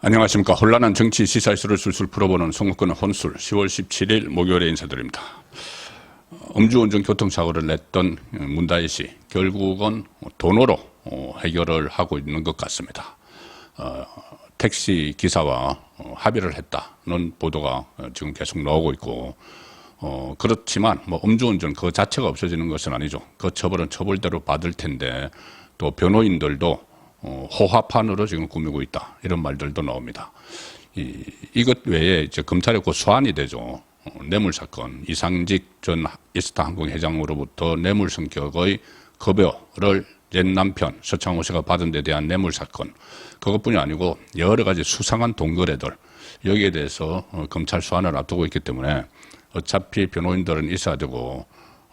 안녕하십니까. 혼란한 정치 시사 이슈를 술술 풀어보는 송국근의 혼술 10월 17일 목요일에 인사드립니다. 음주운전 교통사고를 냈던 문다혜 씨 결국은 돈으로 해결을 하고 있는 것 같습니다. 택시 기사와 합의를 했다는 보도가 지금 계속 나오고 있고 그렇지만 뭐 음주운전 그 자체가 없어지는 것은 아니죠. 그 처벌은 처벌대로 받을 텐데 또 변호인들도 호화판으로 지금 꾸미고 있다 이런 말들도 나옵니다. 이것 외에 이제 검찰에 곧 소환이 되죠. 뇌물 사건 이상직 전 이스타 항공 회장으로부터 뇌물 성격의 급여를 옛 남편 서창호 씨가 받은 데 대한 뇌물 사건 그것뿐이 아니고 여러 가지 수상한 동거래들 여기에 대해서 검찰 소환을 앞두고 있기 때문에 어차피 변호인들은 있어야 되고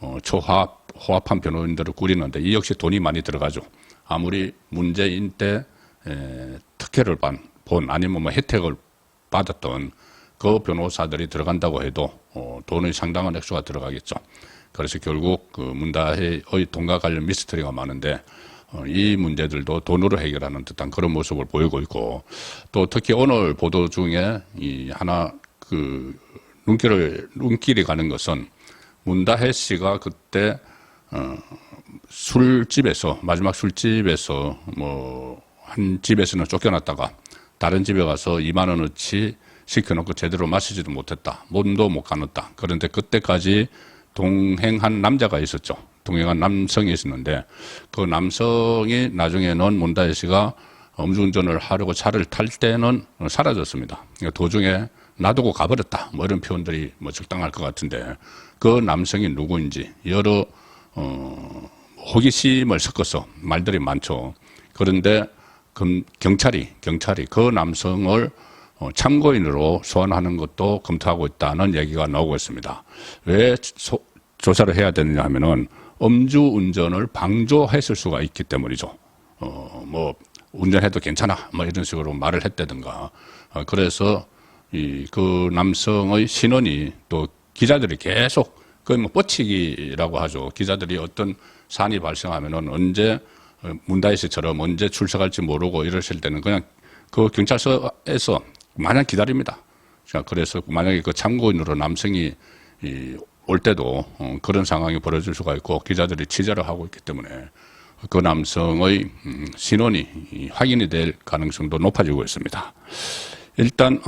호합한 변호인들을 꾸리는데 이 역시 돈이 많이 들어가죠. 아무리 문재인 때 특혜를 본 아니면 뭐 혜택을 받았던 그 변호사들이 들어간다고 해도 돈의 상당한 액수가 들어가겠죠. 그래서 결국 그 문다혜의 돈과 관련 미스터리가 많은데 이 문제들도 돈으로 해결하는 듯한 그런 모습을 보이고 있고 또 특히 오늘 보도 중에 이 하나 그 눈길이 가는 것은 문다혜 씨가 그때 술집에서 마지막 술집에서 뭐 한 집에서는 쫓겨났다가 다른 집에 가서 2만 원어치 시켜놓고 제대로 마시지도 못했다. 몸도 못 가눴다. 그런데 그때까지 동행한 남자가 있었죠. 동행한 남성이 있었는데 그 남성이 나중에는 문다혜 씨가 음주운전을 하려고 차를 탈 때는 사라졌습니다. 도중에 놔두고 가버렸다. 뭐 이런 표현들이 뭐 적당할 것 같은데 그 남성이 누구인지 여러 호기심을 섞어서 말들이 많죠. 그런데 경찰이 그 남성을 참고인으로 소환하는 것도 검토하고 있다는 얘기가 나오고 있습니다. 왜 조사를 해야 되느냐 하면은 음주운전을 방조했을 수가 있기 때문이죠. 뭐 운전해도 괜찮아 뭐 이런 식으로 말을 했다든가 그래서 그 남성의 신원이 또 기자들이 계속 거의 뭐 뻗치기라고 하죠. 기자들이 어떤 사안이 발생하면은 언제 문다혜 씨처럼 언제 출석할지 모르고 이러실 때는 그냥 그 경찰서에서 마냥 기다립니다. 그래서 만약에 그 참고인으로 남성이 올 때도 그런 상황이 벌어질 수가 있고 기자들이 취재를 하고 있기 때문에 그 남성의 신원이 확인이 될 가능성도 높아지고 있습니다. 일단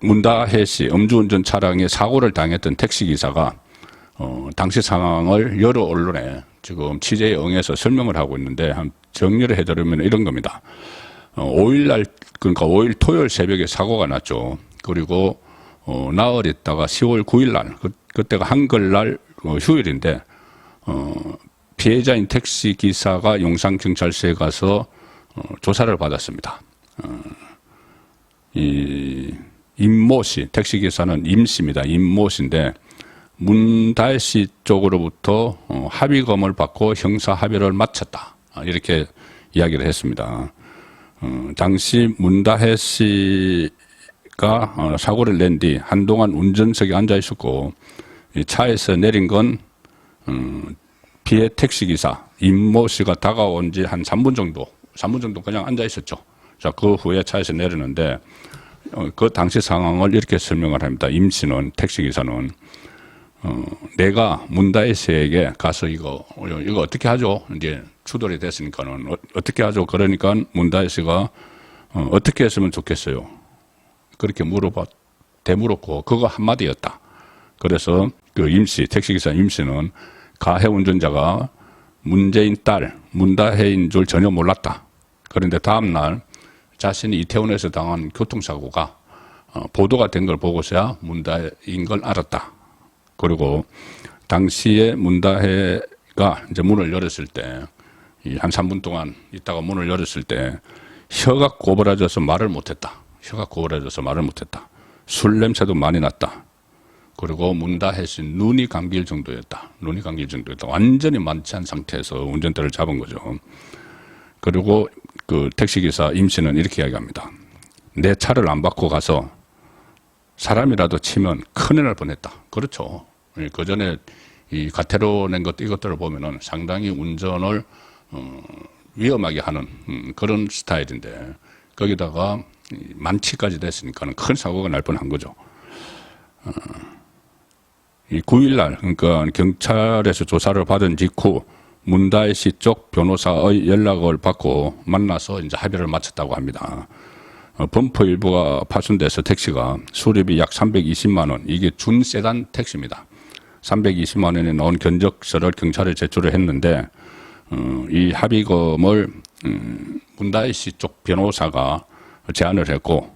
문다혜 씨 음주운전 차량에 사고를 당했던 택시기사가 당시 상황을 여러 언론에 지금 취재에 응해서 설명을 하고 있는데 한 정리를 해드리면 이런 겁니다. 5일 그러니까 5일 토요일 새벽에 사고가 났죠. 그리고 나흘 있다가 10월 9일 날 그때가 한글날 휴일인데 피해자인 택시기사가 용산경찰서에 가서 조사를 받았습니다. 이 임모 씨, 택시기사는 임 씨입니다. 임모 씨인데 문다혜 씨 쪽으로부터 합의금을 받고 형사 합의를 마쳤다. 이렇게 이야기를 했습니다. 당시 문다혜 씨가 사고를 낸 뒤 한동안 운전석에 앉아 있었고 차에서 내린 건 피해 택시기사 임모 씨가 다가온 지 한 3분 정도 그냥 앉아 있었죠. 자, 그 후에 차에서 내리는데 그 당시 상황을 이렇게 설명을 합니다. 임 씨는 택시기사는 내가 문다혜 씨에게 가서 이거 어떻게 하죠? 이제 추돌이 됐으니까는 어떻게 하죠? 그러니까 문다혜 씨가 어떻게 했으면 좋겠어요? 그렇게 되물었고 그거 한마디였다. 그래서 그 임 씨, 택시기사 임 씨는 가해 운전자가 문재인 딸 문다혜인 줄 전혀 몰랐다. 그런데 다음 날 자신이 이태원에서 당한 교통사고가 보도가 된 걸 보고서야 문다혜인 걸 알았다. 그리고 당시에 문다혜가 이제 문을 열었을 때 한 3분 동안 있다가 문을 열었을 때 혀가 고부라져서 말을 못했다. 술 냄새도 많이 났다. 그리고 문다혜 씨 눈이 감길 정도였다. 완전히 만취한 상태에서 운전대를 잡은 거죠. 그리고 그 택시기사 임 씨는 이렇게 이야기합니다. 내 차를 안 받고 가서 사람이라도 치면 큰일 날 뻔했다. 그렇죠. 그 전에 이 가태로 낸 것 이것들을 보면은 상당히 운전을 위험하게 하는 그런 스타일인데 거기다가 만취까지 됐으니까는 큰 사고가 날 뻔한 거죠. 이 9일날 그러니까 경찰에서 조사를 받은 직후 문다혜 씨 쪽 변호사의 연락을 받고 만나서 이제 합의를 마쳤다고 합니다. 범퍼 일부가 파손돼서 택시가 수리비 약 320만 원, 이게 준세단 택시입니다. 320만 원에 나온 견적서를 경찰에 제출을 했는데 이 합의금을 문다혜 씨 쪽 변호사가 제안을 했고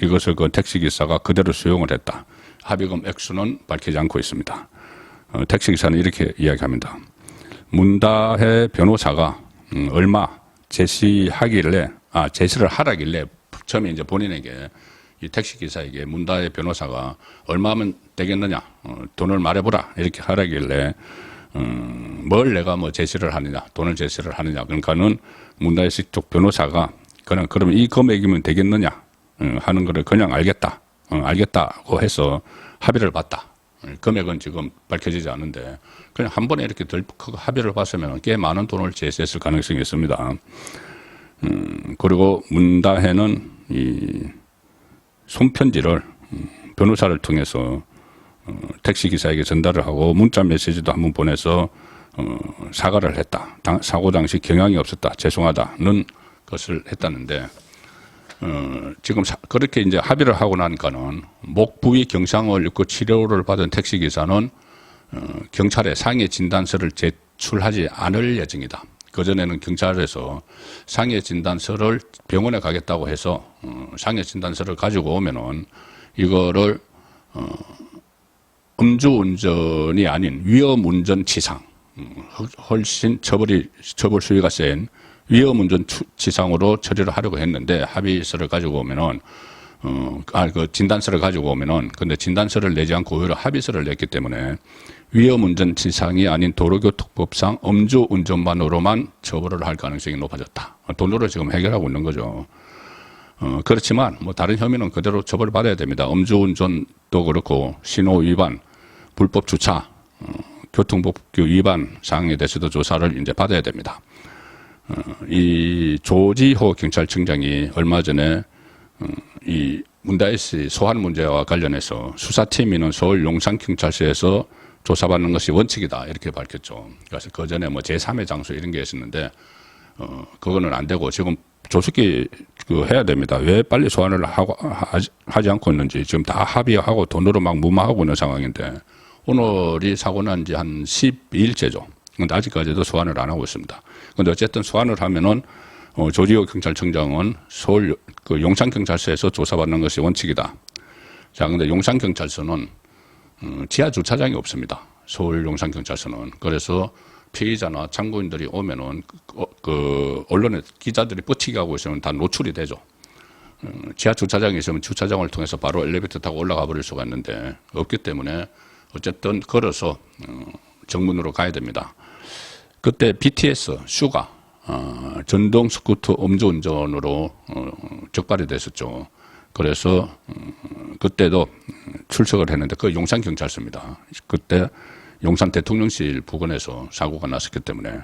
이것을 그 택시기사가 그대로 수용을 했다. 합의금 액수는 밝히지 않고 있습니다. 택시기사는 이렇게 이야기합니다. 문다혜 변호사가 얼마 제시를 하라길래 처음에 이제 본인에게 이 택시기사에게 문다혜 변호사가 얼마면 되겠느냐, 돈을 말해보라 이렇게 하라길래 뭘 내가 뭐 제시를 하느냐, 돈을 제시를 하느냐. 그러니까는 문다혜 씨 쪽 변호사가 그러면 이 금액이면 되겠느냐 하는 거를 그냥 알겠다고 해서 합의를 봤다. 금액은 지금 밝혀지지 않는데 그냥 한 번에 이렇게 덜컥 합의를 봤으면 꽤 많은 돈을 제시했을 가능성이 있습니다. 그리고 문다혜는 이 손편지를 변호사를 통해서 택시기사에게 전달을 하고 문자 메시지도 한번 보내서 사과를 했다. 사고 당시 경향이 없었다. 죄송하다는 것을 했다는데 지금 그렇게 이제 합의를 하고 나니까는 목 부위 경상을 입고 치료를 받은 택시기사는 경찰에 상해 진단서를 제출하지 않을 예정이다. 그전에는 경찰에서 상해 진단서를 병원에 가겠다고 해서 상해 진단서를 가지고 오면은 이거를 음주운전이 아닌 위험운전치상, 훨씬 처벌 수위가 센 위험운전치상으로 처리를 하려고 했는데 합의서를 가지고 오면은 그 진단서를 가지고 오면은 근데 진단서를 내지 않고 오히려 합의서를 냈기 때문에 위험운전치상이 아닌 도로교통법상 음주운전만으로만 처벌을 할 가능성이 높아졌다. 돈으로 지금 해결하고 있는 거죠. 그렇지만 뭐 다른 혐의는 그대로 처벌받아야 됩니다. 음주운전도 그렇고 신호 위반, 불법 주차, 교통법규 위반 사항에 대해서도 조사를 이제 받아야 됩니다. 이 조지호 경찰청장이 얼마 전에 이 문다혜 씨 소환 문제와 관련해서 수사팀이는 서울 용산경찰서에서 조사받는 것이 원칙이다 이렇게 밝혔죠. 그래서 그 전에 뭐 제3의 장소 이런 게 있었는데 그거는 안 되고 지금 조속히 해야 됩니다. 왜 빨리 소환을 하지 않고 있는지 지금 다 합의하고 돈으로 막 무마하고 있는 상황인데 오늘이 사고 난 지 한 12일째죠. 근데 아직까지도 소환을 안 하고 있습니다. 근데 어쨌든 소환을 하면은 조지호 경찰청장은 서울 그 용산경찰서에서 조사받는 것이 원칙이다. 자, 근데 용산경찰서는 지하 주차장이 없습니다. 서울 용산경찰서는. 그래서 피의자나 참고인들이 오면은 그 언론에 기자들이 뻗치기 하고 있으면 다 노출이 되죠. 지하 주차장이 있으면 주차장을 통해서 바로 엘리베이터 타고 올라가 버릴 수가 있는데 없기 때문에 어쨌든 걸어서 정문으로 가야 됩니다. 그때 BTS 슈가 전동 스쿠터 음주운전으로 적발이 됐었죠. 그래서 그때도 출석을 했는데 그 용산경찰서입니다. 그때 용산 대통령실 부근에서 사고가 났었기 때문에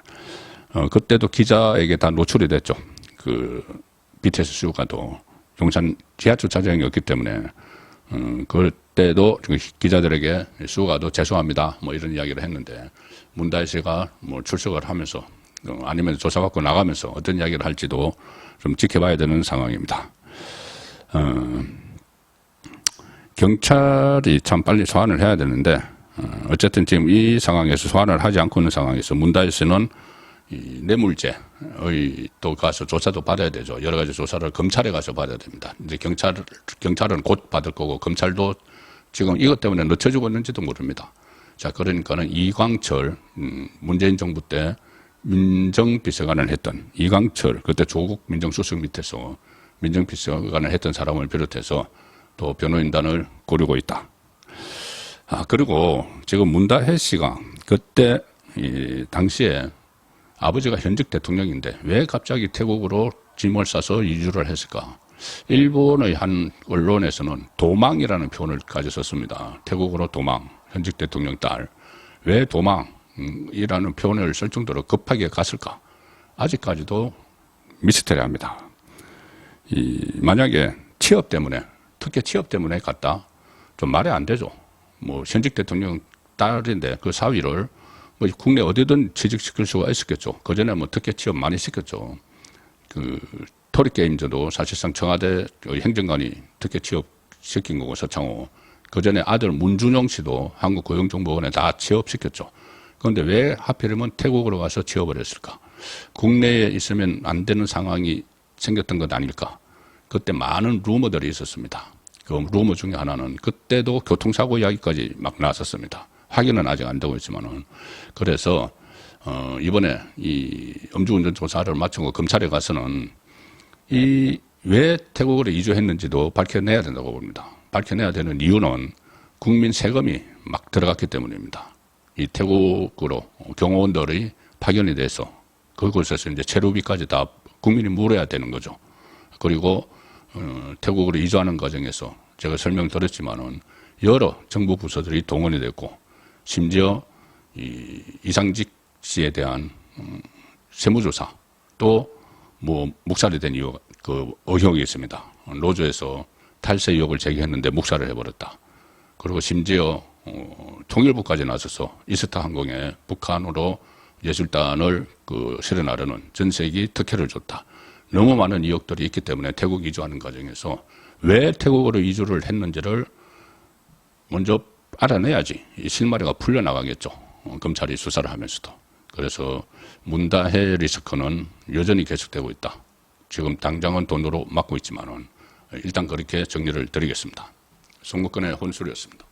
그때도 기자에게 다 노출이 됐죠. 그 BTS 슈가도 용산 지하주차장이었기 때문에 그때도 기자들에게 슈가도 죄송합니다 뭐 이런 이야기를 했는데 문다혜 씨가 뭐 출석을 하면서 아니면 조사받고 나가면서 어떤 이야기를 할지도 좀 지켜봐야 되는 상황입니다. 경찰이 참 빨리 소환을 해야 되는데 어쨌든 지금 이 상황에서 소환을 하지 않고 있는 상황에서 문다혜 씨는 이 뇌물죄의 또 가서 조사도 받아야 되죠. 여러 가지 조사를 검찰에 가서 받아야 됩니다. 이제 경찰은 곧 받을 거고 검찰도 지금 이것 때문에 늦춰지고 있는지도 모릅니다. 자, 그러니까는 이광철 문재인 정부 때 민정비서관을 했던 이광철 그때 조국 민정수석 밑에서 민정비서관을 했던 사람을 비롯해서 또 변호인단을 꾸리고 있다. 그리고 지금 문다혜 씨가 그때 당시에 아버지가 현직 대통령인데 왜 갑자기 태국으로 짐을 싸서 이주를 했을까? 일본의 한 언론에서는 도망이라는 표현을 가져 썼습니다. 태국으로 도망, 현직 대통령 딸. 왜 도망이라는 표현을 쓸 정도로 급하게 갔을까? 아직까지도 미스테리합니다. 만약에 취업 때문에, 특히 취업 때문에 갔다, 좀 말이 안 되죠. 뭐 현직 대통령 딸인데 그 사위를 뭐 국내 어디든 취직시킬 수가 있었겠죠. 그 전에 뭐 특혜 취업 많이 시켰죠. 그 토리게임즈도 사실상 청와대 행정관이 특혜 취업 시킨 거고, 서창호. 그 전에 아들 문준용 씨도 한국고용정보원에 다 취업시켰죠. 그런데 왜 하필이면 태국으로 가서 취업을 했을까? 국내에 있으면 안 되는 상황이 생겼던 것 아닐까? 그때 많은 루머들이 있었습니다. 그 루머 중에 하나는 그때도 교통사고 이야기까지 막 나왔었습니다. 확인은 아직 안 되고 있지만은. 그래서 이번에 이 음주운전 조사를 마치고 검찰에 가서는 왜 태국으로 이주했는지도 밝혀내야 된다고 봅니다. 밝혀내야 되는 이유는 국민 세금이 막 들어갔기 때문입니다. 이 태국으로 경호원들이 파견이 돼서 그곳에서 이제 체류비까지 다 국민이 물어야 되는 거죠. 그리고 태국으로 이주하는 과정에서 제가 설명드렸지만은 여러 정부 부서들이 동원이 됐고, 심지어 이상직 씨에 대한 세무조사, 또 뭐 묵살이 된 이유, 그 의혹이 있습니다. 노조에서 탈세 의혹을 제기했는데 묵살을 해버렸다. 그리고 심지어 통일부까지 나서서 이스타 항공에 북한으로 예술단을 실어나르는 전세기 특혜를 줬다. 너무 많은 의혹들이 있기 때문에 태국 이주하는 과정에서 왜 태국으로 이주를 했는지를 먼저 알아내야지 이 실마리가 풀려나가겠죠. 검찰이 수사를 하면서도. 그래서 문다해 리스크는 여전히 계속되고 있다. 지금 당장은 돈으로 막고 있지만은 일단 그렇게 정리를 드리겠습니다. 송국근의 혼술이었습니다.